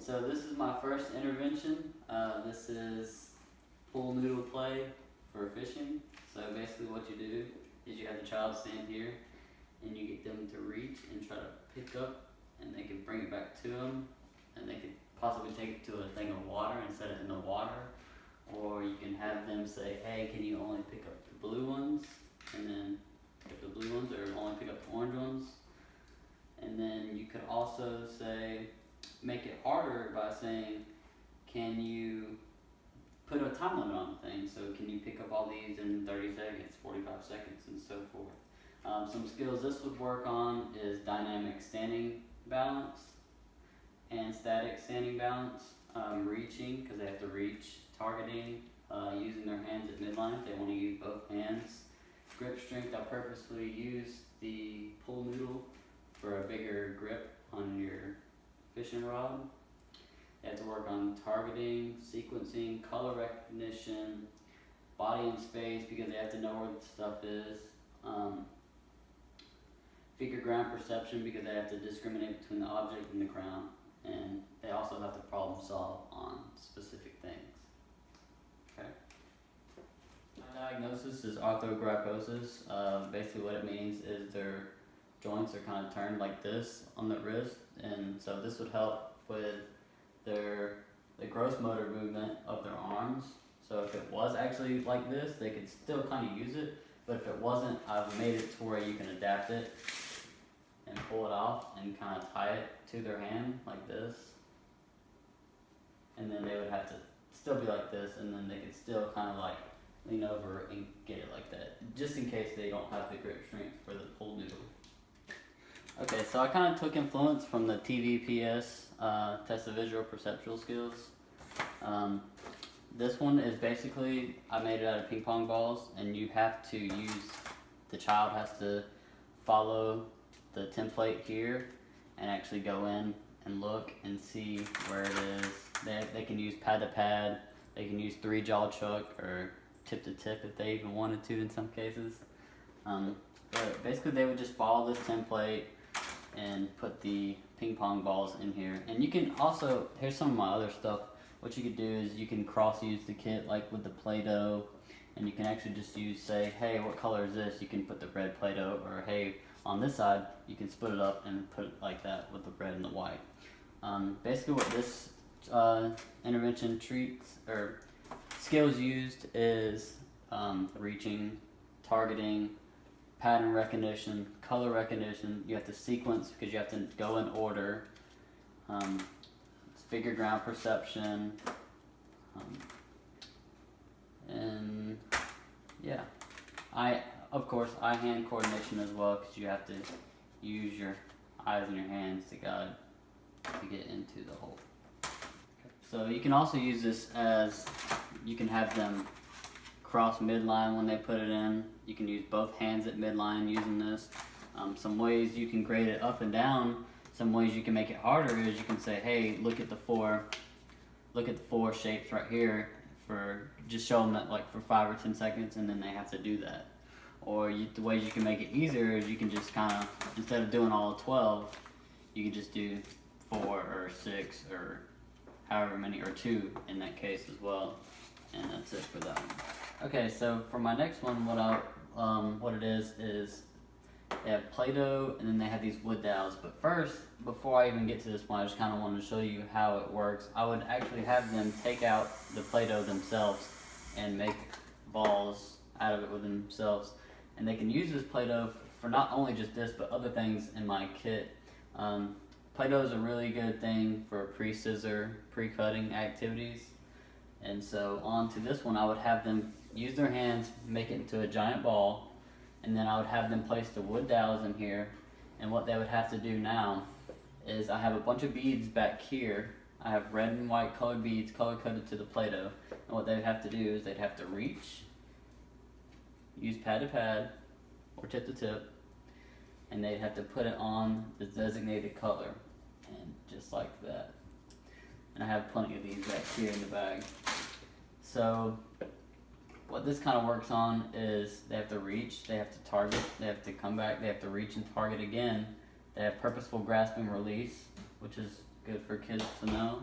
So this is my first intervention. This is pool noodle play for fishing. So basically what you do is you have the child stand here and you get them to reach and try to pick up, and they can bring it back to them, and they could possibly take it to a thing of water and set it in the water. Or you can have them say, hey, can you only pick up the blue ones, and then pick the blue ones, or only pick up the orange ones. And then you could also say, make it harder by saying, can you put a time limit on the thing? So can you pick up all these in 30 seconds, 45 seconds, and so forth. Some skills this would work on is dynamic standing balance and static standing balance. Reaching, because they have to reach, targeting, using their hands at midline if they want to use both hands. Grip strength, I purposely use the pool noodle for a bigger grip on your fishing rod. They have to work on targeting, sequencing, color recognition, body and space, because they have to know where the stuff is. Figure ground perception, because they have to discriminate between the object and the ground. And they also have to problem solve on specific things. Okay. My diagnosis is arthrogryposis. Basically what it means is their joints are kind of turned like this on the wrist, and so this would help with the gross motor movement of their arms. So if it was actually like this, they could still kind of use it, but if it wasn't, I've made it to where you can adapt it and pull it off and kind of tie it to their hand like this, and then they would have to still be like this, and then they could still kind of like lean over and get it like that, just in case they don't have the grip strength for the pool noodle. Okay, so I kind of took influence from the TVPS, test of visual perceptual skills. This one is basically, I made it out of ping pong balls, and you have to use, the child has to follow the template here and actually go in and look and see where it is. They can use pad to pad, they can use 3-jaw chuck or tip to tip if they even wanted to in some cases. But basically they would just follow this template and put the ping pong balls in here. And you can also, here's some of my other stuff. What you could do is you can cross use the kit like with the Play-Doh, and you can actually just use, say, hey, what color is this? You can put the red Play-Doh, or hey, on this side, you can split it up and put it like that with the red and the white. Basically what this intervention treats, or skills used, is reaching, targeting, pattern recognition, color recognition. You have to sequence because you have to go in order. Figure ground perception, and yeah, of course eye-hand coordination as well, because you have to use your eyes and your hands to guide to get into the hole. So you can also use this as, you can have them cross midline when they put it in. You can use both hands at midline using this. Some ways you can grade it up and down. Some ways you can make it harder is you can say, hey, look at the four shapes right here, for just show them that like for 5 or 10 seconds, and then they have to do that. Or the ways you can make it easier is you can just kind of, instead of doing all 12, you can just do 4 or 6 or however many, or 2 in that case as well. And that's it for that one. Okay, so for my next one, what it is they have Play-Doh, and then they have these wood dowels. But first, before I even get to this one, I just kind of wanted to show you how it works. I would actually have them take out the Play-Doh themselves and make balls out of it with themselves. And they can use this Play-Doh for not only just this, but other things in my kit. Play-Doh is a really good thing for pre-scissor, pre-cutting activities. And so on to this one, I would have them use their hands, make it into a giant ball, and then I would have them place the wood dowels in here. And what they would have to do now is, I have a bunch of beads back here. I have red and white colored beads color coded to the Play-Doh. And what they'd have to do is they'd have to reach, use pad to pad or tip to tip, and they'd have to put it on the designated color, and just like that. And I have plenty of these back here in the bag. So what this kind of works on is they have to reach, they have to target, they have to come back, they have to reach and target again. They have purposeful grasp and release, which is good for kids to know.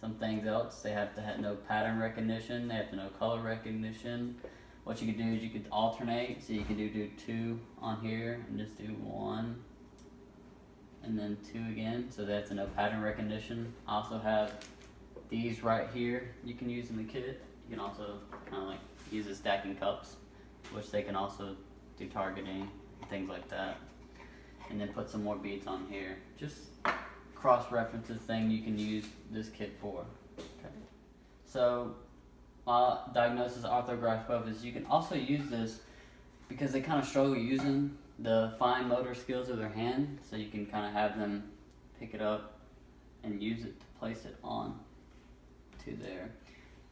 Some things else, they have to know pattern recognition, they have to know color recognition. What you could do is you could alternate, so you could do 2 on here and just do 1 and then 2 again, so that's to know pattern recognition. I also have these right here you can use in the kit. You can also kind of like use the stacking cups, which they can also do targeting, things like that. And then put some more beads on here. Just cross-references thing you can use this kit for. Okay. So, diagnosis arthrogryposis, you can also use this because they kind of struggle using the fine motor skills of their hand, so you can kind of have them pick it up and use it to place it on to there.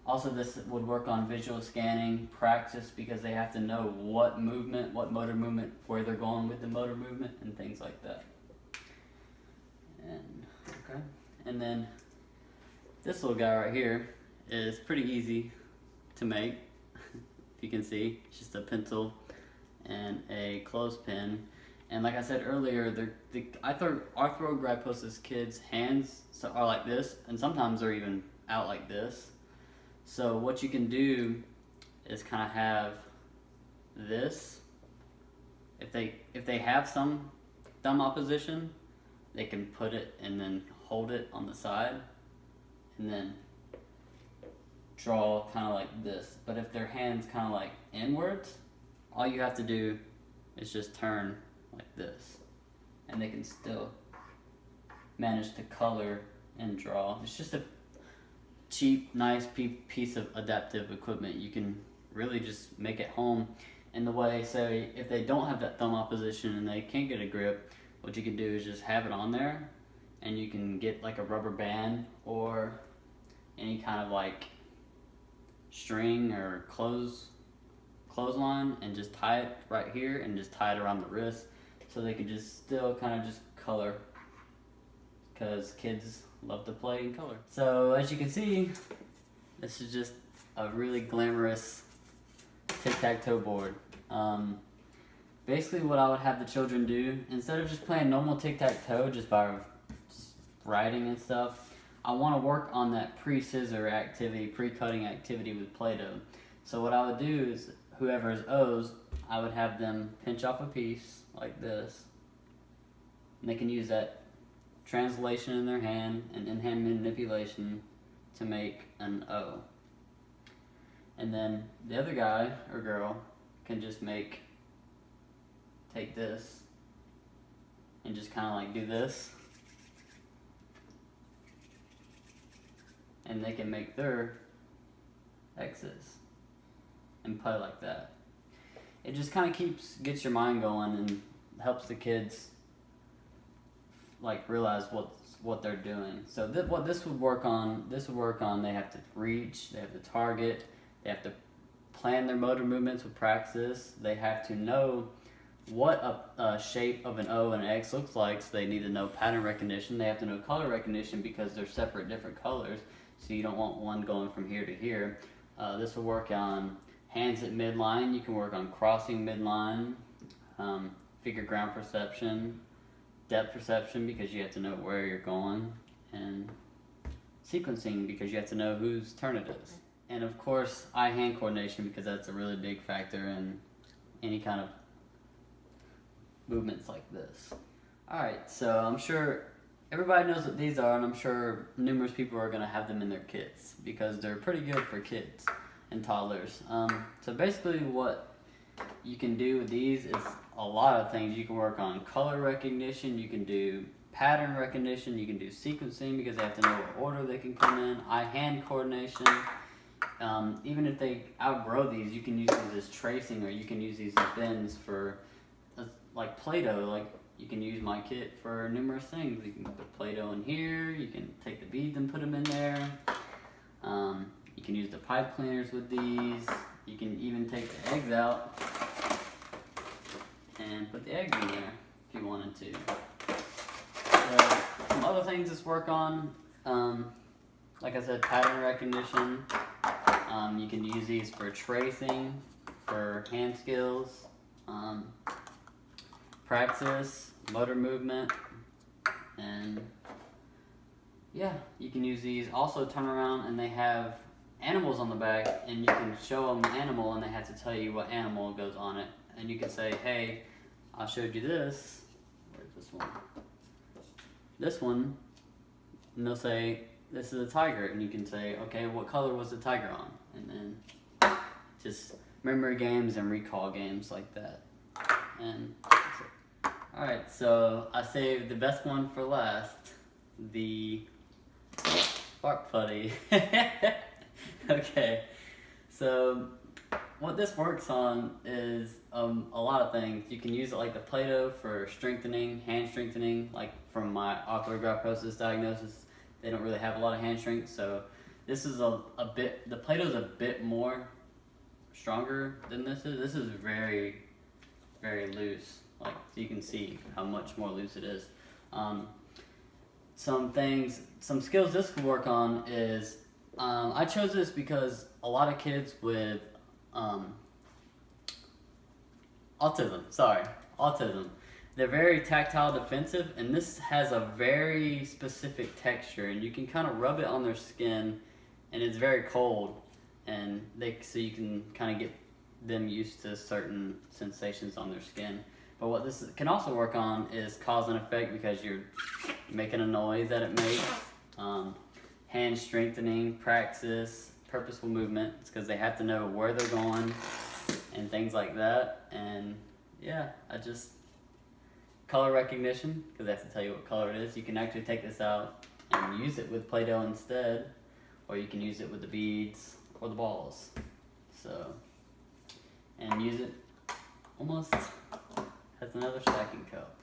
Also, this would work on visual scanning practice because they have to know what movement, what motor movement, where they're going with the motor movement, and things like that. And okay, and then this little guy right here is pretty easy to make. If you can see, it's just a pencil and a clothespin. And like I said earlier, arthrogryposis kids' hands are like this, and sometimes they're even out like this. So what you can do is kind of have this. If they have some thumb opposition, they can put it and then hold it on the side and then draw kind of like this. But if their hand's kind of like inwards, all you have to do is just turn like this, and they can still manage to color and draw. It's just a cheap, nice piece of adaptive equipment. You can really just make it home. And the way, say, if they don't have that thumb opposition and they can't get a grip, what you can do is just have it on there, and you can get like a rubber band or any kind of like string or clothesline, and just tie it right here and just tie it around the wrist, so they can just still kind of just color, because kids love to play in color. So as you can see, this is just a really glamorous tic-tac-toe board. Basically what I would have the children do, instead of just playing normal tic-tac-toe just by writing and stuff, I want to work on that pre-scissor activity, pre-cutting activity with Play-Doh. So what I would do is, whoever is O's, I would have them pinch off a piece like this, and they can use that translation in their hand and in-hand manipulation to make an O. And then the other guy or girl can just take this and just kind of like do this, and they can make their X's and play like that. It just kind of gets your mind going and helps the kids like realize what they're doing. So what this would work on, they have to reach, they have to target, they have to plan their motor movements with praxis, they have to know what a shape of an O and an X looks like, so they need to know pattern recognition, they have to know color recognition because they're separate different colors, so you don't want one going from here to here. This will work on hands at midline, you can work on crossing midline, figure ground perception, depth perception because you have to know where you're going, and sequencing because you have to know whose turn it is. And of course, eye-hand coordination because that's a really big factor in any kind of movements like this. Alright, so I'm sure everybody knows what these are, and I'm sure numerous people are going to have them in their kits because they're pretty good for kids and toddlers. So basically what you can do with these is a lot of things. You can work on color recognition, you can do pattern recognition, you can do sequencing because they have to know what order they can come in, eye-hand coordination. Even if they outgrow these, you can use these as tracing, or you can use these as bins for like Play-Doh. Like you can use my kit for numerous things. You can put Play-Doh in here, you can take the beads and put them in there. You can use the pipe cleaners with these. You can even take the eggs out and put the eggs in there if you wanted to. So, some other things to work on, like I said, pattern recognition. You can use these for tracing, for hand skills, praxis, motor movement, and yeah. yeah, you can use these. Also turn around and they have animals on the back, and you can show them the animal and they have to tell you what animal goes on it. And you can say, hey, I showed you this. Where's this one? This one. And they'll say, this is a tiger. And you can say, okay, what color was the tiger on? And then just memory games and recall games like that. And alright, so I saved the best one for last. The Fart Putty. Okay, so what this works on is a lot of things. You can use it like the Play-Doh for strengthening, hand strengthening. Like from my ocular graphiosis diagnosis, they don't really have a lot of hand strength. So this is a bit, the Play-Doh is a bit more stronger than this is. This is very, very loose. Like, so you can see how much more loose it is. Some skills this could work on is, I chose this because a lot of kids with autism, they're very tactile defensive, and this has a very specific texture, and you can kind of rub it on their skin, and it's very cold, and so you can kind of get them used to certain sensations on their skin. But what this can also work on is cause and effect, because you're making a noise that it makes. Hand strengthening, praxis, purposeful movement. It's because they have to know where they're going and things like that. And yeah, color recognition, because they have to tell you what color it is. You can actually take this out and use it with Play-Doh instead, or you can use it with the beads or the balls. So, and use it almost as another stacking cup.